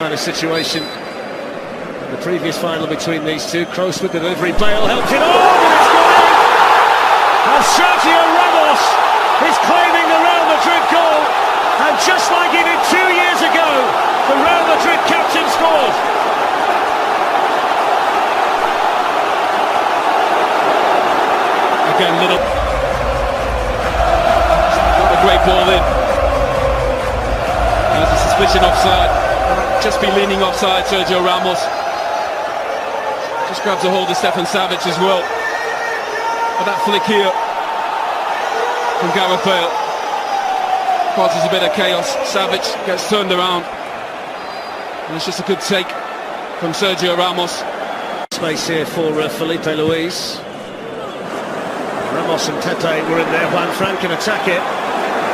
kind of situation. The previous final between these two, close with delivery, Bale helped it on, and it's gone in! And Sergio Ramos is claiming the Real Madrid goal, and just like he did 2 years ago, the Real Madrid captain scored. Again, little. Got a great ball in. There's a suspicion offside. Just be leaning offside, Sergio Ramos. Just grabs a hold of Stefan Savic as well. But that flick here from Gareth Bale causes a bit of chaos. Savic gets turned around, and it's just a good take from Sergio Ramos. Space here for Felipe Luis. Ramos and Pepe were in there. Juan Fran can attack it,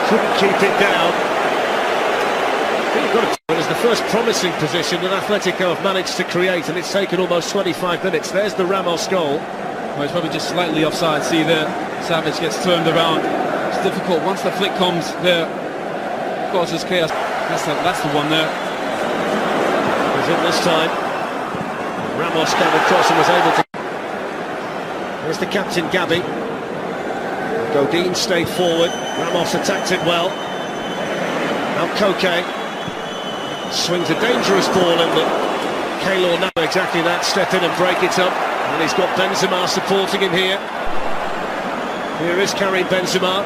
couldn't keep it down. It was the first promising position that Atletico have managed to create, and it's taken almost 25 minutes. There's the Ramos goal. Well, it's probably just slightly offside. See there, Savic gets turned around. It's difficult once the flick comes there. Causes chaos. That's the one there. Was in this time. Ramos came across and was able to. There's the captain, Gabi. Godin stayed forward. Ramos attacked it well. Now Koke swings a dangerous ball in, but Keylor now exactly that, step in and break it up, and he's got Benzema supporting him here. Here is Karim Benzema.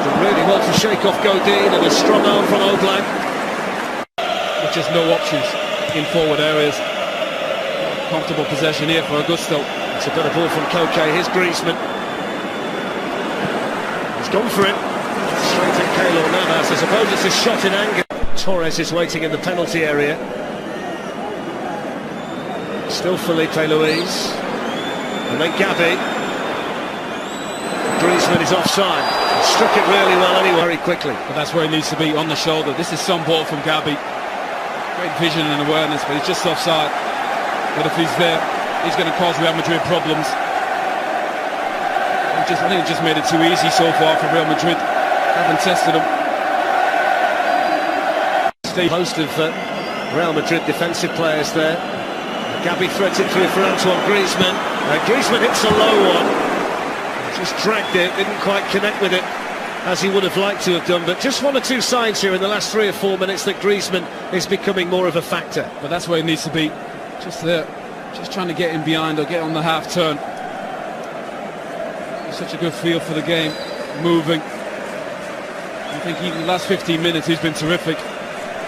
Did really well to shake off Godin, and a strong arm from Oblak. With just no options in forward areas. Comfortable possession here for Augusto. It's a better ball from Koke. Here's Griezmann. He's gone for it. Straight at Keylor Navas. I suppose it's a shot in anger. Torres is waiting in the penalty area. Still Felipe Luis. And then Gabi. Griezmann is offside. He struck it really well anyway, very quickly. But that's where he needs to be, on the shoulder. This is some ball from Gabi. Great vision and awareness, but he's just offside. But if he's there, he's going to cause Real Madrid problems. I think he just made it too easy so far for Real Madrid. Haven't tested him. Most of Real Madrid defensive players there. Gabi threads it through for Antoine Griezmann. Griezmann hits a low one. Just dragged it, didn't quite connect with it as he would have liked to have done. But just one or two signs here in the last 3 or 4 minutes that Griezmann is becoming more of a factor. But that's where he needs to be. Just there. Just trying to get in behind or get on the half turn. Such a good feel for the game. Moving. I think even the last 15 minutes he's been terrific.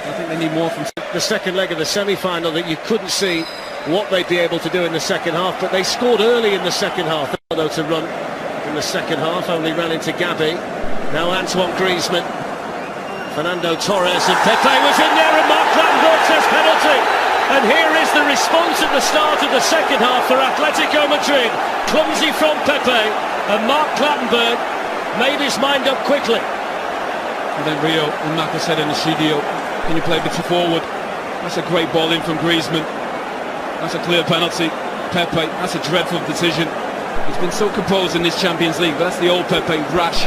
I think they need more from the second leg of the semi-final, that you couldn't see what they'd be able to do in the second half, but they scored early in the second half. Though to run in the second half, only ran into Gabi. Now Antoine Griezmann, Fernando Torres, and Pepe was in there, and Mark Clattenburg says penalty. And here is the response at the start of the second half for Atletico Madrid. Clumsy from Pepe, and Mark Clattenburg made his mind up quickly. And then Rio and Maka said in the studio, can you play a bit forward? That's a great ball in from Griezmann. That's a clear penalty. Pepe, that's a dreadful decision. He's been so composed in this Champions League, but that's the old Pepe, rash,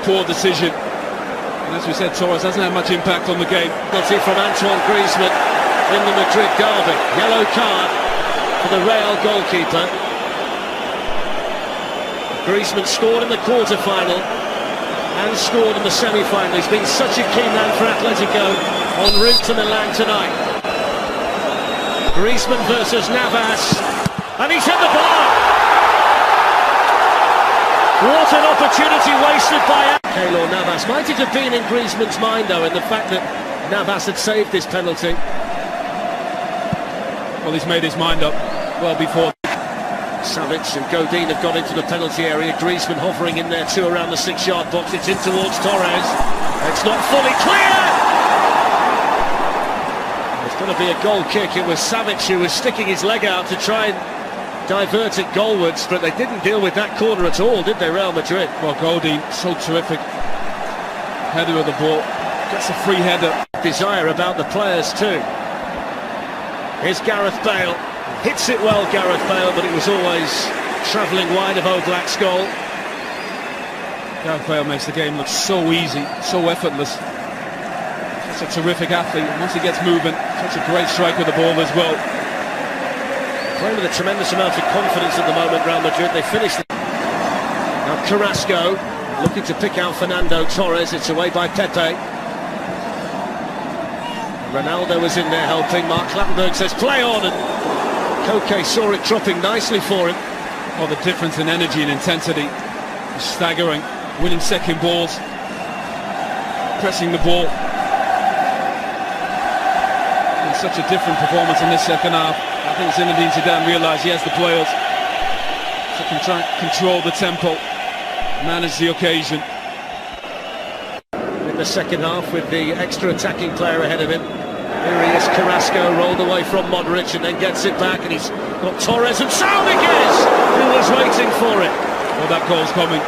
poor decision. And as we said, Torres hasn't had much impact on the game. Penalty from Antoine Griezmann in the Madrid derby. Yellow card for the Real goalkeeper. Griezmann scored in the quarter-final and scored in the semi-final. He's been such a key man for Atletico en route to Milan tonight. Griezmann versus Navas, and he's hit the bar. What an opportunity wasted by Keylor Navas. Might it have been in Griezmann's mind, though, in the fact that Navas had saved this penalty? Well, he's made his mind up well before. Savic and Godin have got into the penalty area. Griezmann hovering in there too around the 6-yard box. It's in towards Torres. It's not fully clear. It's going to be a goal kick. It was Savic who was sticking his leg out to try and divert it goalwards, but they didn't deal with that corner at all, did they, Real Madrid? Well, Godin, so terrific. Header of the ball. Gets a free header. Desire about the players too. Here's Gareth Bale. Hits it well, Gareth Bale, but it was always travelling wide of Oblak's goal. Gareth Bale makes the game look so easy, so effortless. Such a terrific athlete, and once he gets moving, such a great strike with the ball as well. Playing with a tremendous amount of confidence at the moment, Real Madrid. They finished. Now Carrasco looking to pick out Fernando Torres. It's away by Pepe. Ronaldo was in there helping. Mark Clattenburg says play on, and Koke saw it dropping nicely for him. Oh, the difference in energy and intensity is staggering. Winning second balls, pressing the ball. And such a different performance in this second half. I think Zinedine Zidane realised he has the players to control the tempo, manage the occasion. In the second half, with the extra attacking player ahead of him. Here he is, Carrasco, rolled away from Modric and then gets it back, and he's got Torres and Salmiguez, who was waiting for it. Well, that goal's coming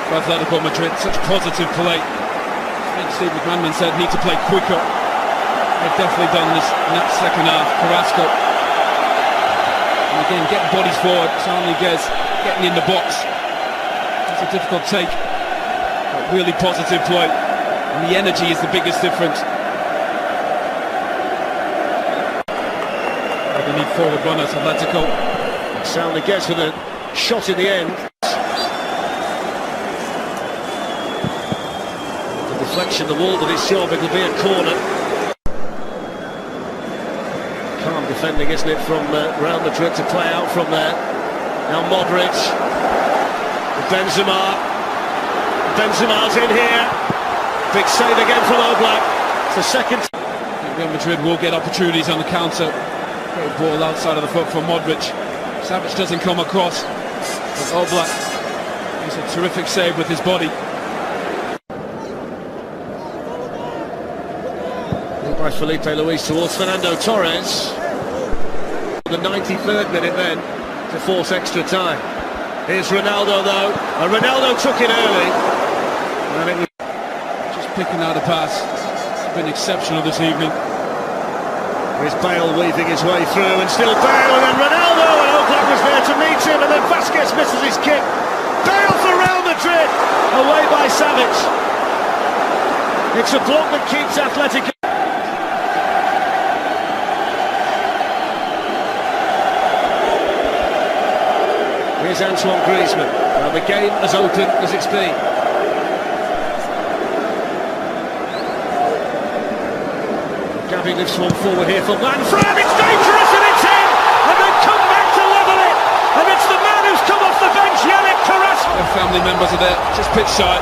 for Atletico Madrid. Such positive play. I think Steve McManaman said need to play quicker. They've definitely done this in that second half. Carrasco, and again, getting bodies forward. Salmiguez getting in the box. It's a difficult take, but really positive play, and the energy is the biggest difference. They need forward runners, Atletico. Salmiguez with a shot in the end. The deflection, the wall did its job. It'll be a corner. Calm defending, isn't it, from Real Madrid to play out from there. Now Modric, Benzema's in here. Big save again from Oblak. It's the second. Real Madrid will get opportunities on the counter. Great ball outside of the foot from Modric. Savic doesn't come across. But Oblak, he's a terrific save with his body. By Felipe Luis towards Fernando Torres. The 93rd minute then to force extra time. Here's Ronaldo though. Ronaldo took it early. And it was just picking out a pass. It's been exceptional this evening. Here's Bale weaving his way through, and still Bale, and then Ronaldo, and Oblak was there to meet him, and then Vasquez misses his kick. Bale for Real Madrid, away by Savic. It's a block that keeps Atletico. Here's Antoine Griezmann. Now the game as open as it's been. Gavi lifts one forward here for Manfred. It's dangerous and it's in! And they come back to level it! And it's the man who's come off the bench, Yannick Carrasco. Their family members are there, just pitch side.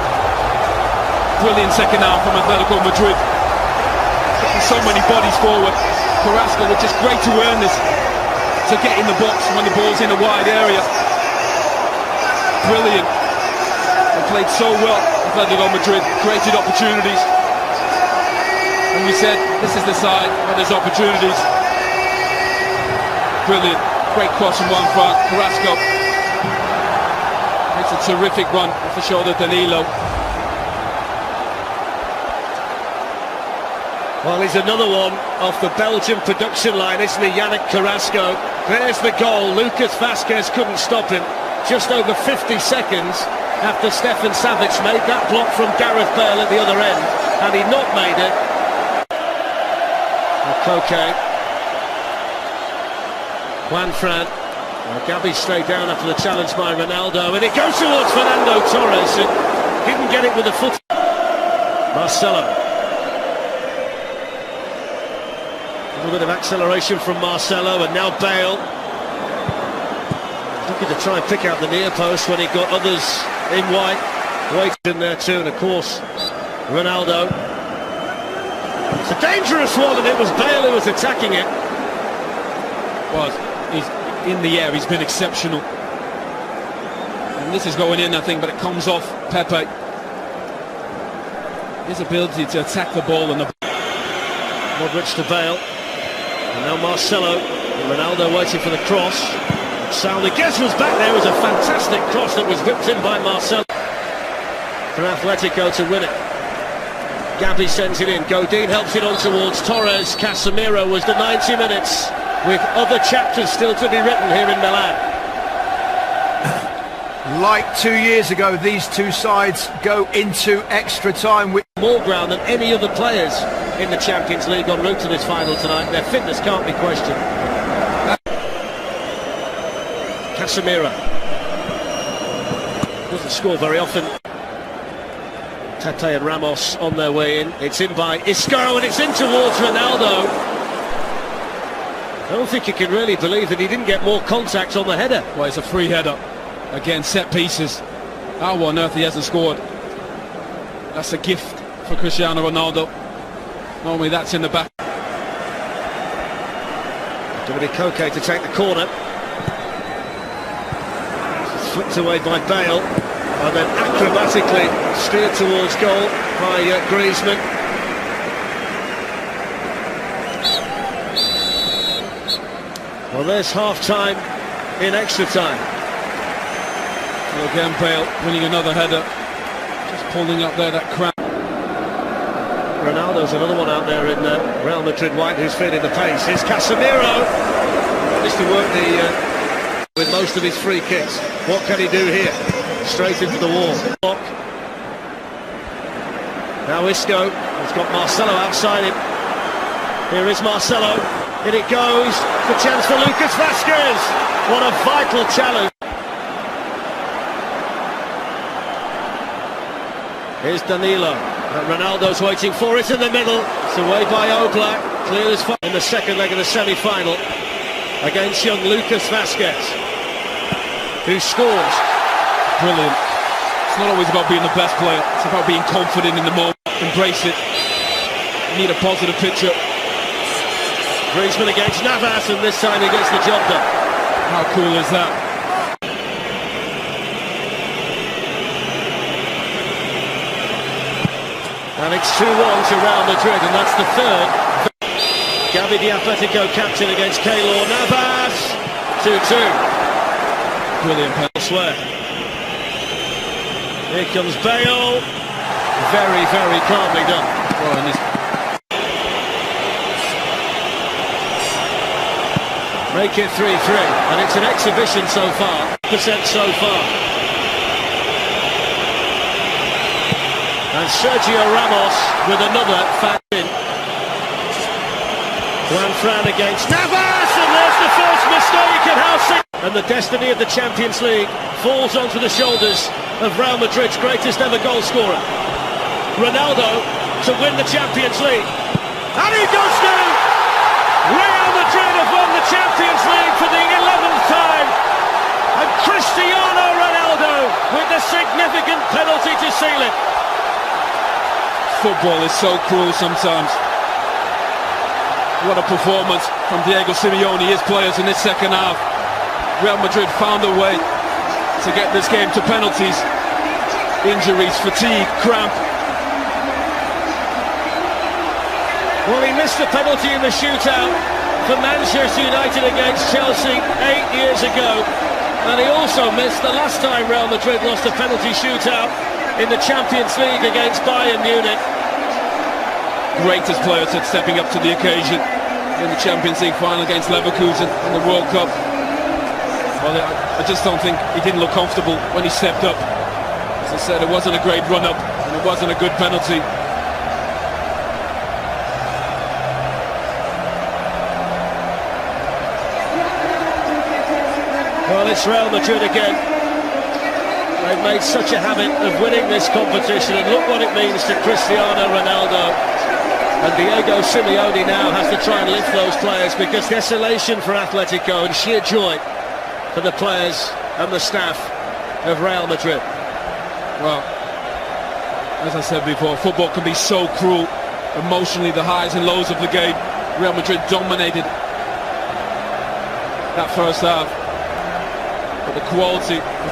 Brilliant second half from Atletico Madrid. Getting so many bodies forward. Carrasco with just great awareness to get in the box when the ball's in a wide area. Brilliant. They played so well, Atletico Madrid, created opportunities. And we said, this is the side where there's opportunities. Brilliant. Great cross from one front. Carrasco makes a terrific run off the shoulder of Danilo. Well, he's another one off the Belgian production line, isn't he, Yannick Carrasco? There's the goal. Lucas Vasquez couldn't stop him. Just over 50 seconds after Stefan Savic made that block from Gareth Bale at the other end, and he'd not made it. Koke, Juanfran, Gavi straight down after the challenge by Ronaldo, and it goes towards Fernando Torres, who didn't get it with the foot. Marcelo. A little bit of acceleration from Marcelo, and now Bale. Looking to try and pick out the near post when he got others in white. Waited in there too, and of course, Ronaldo. It's a dangerous one, and it was Bale who was attacking it. Well, he's in the air, he's been exceptional. And this is going in, I think, but it comes off Pepe. His ability to attack the ball and the... Modric to Bale. And now Marcelo. And Ronaldo waiting for the cross. Salmiguez was back there. It was a fantastic cross that was whipped in by Marcelo. For Atletico to win it. Gavi sends it in. Godin helps it on towards Torres. Casemiro was the 90 minutes, with other chapters still to be written here in Milan. Like 2 years ago, these two sides go into extra time with more ground than any other players in the Champions League en route to this final tonight. Their fitness can't be questioned. Casemiro doesn't score very often. Tete and Ramos on their way in. It's in by Isco and it's in towards Ronaldo. I don't think you can really believe that he didn't get more contact on the header. Well, it's a free header. Again, set pieces. How on earth he hasn't scored? That's a gift for Cristiano Ronaldo. Normally that's in the back. Dominic Koke to take the corner. Flipped away by Bale. And then acrobatically steered towards goal by Griezmann. Well, there's half-time in extra time. Well, again, Bale winning another header. Just pulling up there, that crowd. Ronaldo's another one out there in Real Madrid white who's feeling the pace. Here's Casemiro. Managed to work with most of his free kicks. What can he do here? Straight into the wall. Now Isco. He's got Marcelo outside him. Here is Marcelo. In it goes. The chance for Lucas Vazquez. What a vital challenge. Here's Danilo. Ronaldo's waiting for it in the middle. It's away by Oblak. Clear as far in the second leg of the semi-final against young Lucas Vazquez, who scores. Brilliant. It's not always about being the best player. It's about being confident in the moment. Embrace it. You need a positive picture. Griezmann against Navas, and this time he gets the job done. How cool is that? And it's 2-1 to Real Madrid, and that's the third. Gavi, the Atletico captain, against Keylor Navas. 2-2. Brilliant pass. Elsewhere. Here comes Bale. Very, very calmly done. Oh, and make it 3-3, and it's an exhibition so far. % so far. And Sergio Ramos with another fat in. Fran against Navas, and there's the first mistake at House. And the destiny of the Champions League falls onto the shoulders of Real Madrid's greatest ever goal scorer, Ronaldo, to win the Champions League. And he does so! Real Madrid have won the Champions League for the 11th time, and Cristiano Ronaldo with the significant penalty to seal it. Football is so cruel sometimes. What a performance from Diego Simeone, his players in this second half. Real Madrid found a way to get this game to penalties. Injuries, fatigue, cramp. Well, he missed the penalty in the shootout for Manchester United against Chelsea 8 years ago. And he also missed the last time Real Madrid lost a penalty shootout in the Champions League against Bayern Munich. Greatest players at stepping up to the occasion in the Champions League final against Leverkusen in the World Cup. Well, I just don't think he didn't look comfortable when he stepped up. As I said, it wasn't a great run-up and it wasn't a good penalty. Well, it's Real Madrid again. They've made such a habit of winning this competition, and look what it means to Cristiano Ronaldo. And Diego Simeone now has to try and lift those players, because desolation for Atletico and sheer joy for the players and the staff of Real Madrid. Well, as I said before, football can be so cruel. Emotionally, the highs and lows of the game. Real Madrid dominated that first half. But the quality